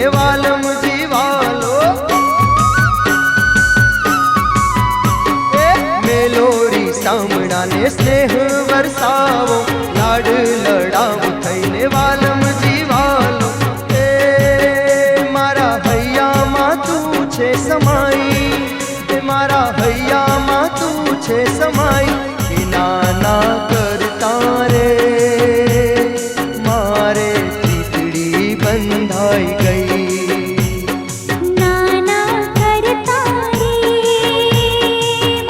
ને વાલમ જીવાલો મેલોડી સામડા ને સ્નેહ વરસાવો લાડ લડાવ થઈને વાલમ જીવાલો મારા હૈયામાં તું છે સમાઈ મારા હૈયામાં તું છે સમાઈ નાના કરતા રે મારે તીતડી બંધાઈ ગઈ નાના કરતા રે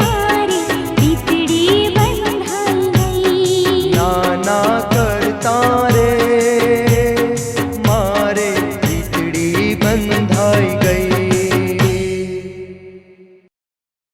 મારી તીતડી બંધાઈ ગઈ નાના કરતા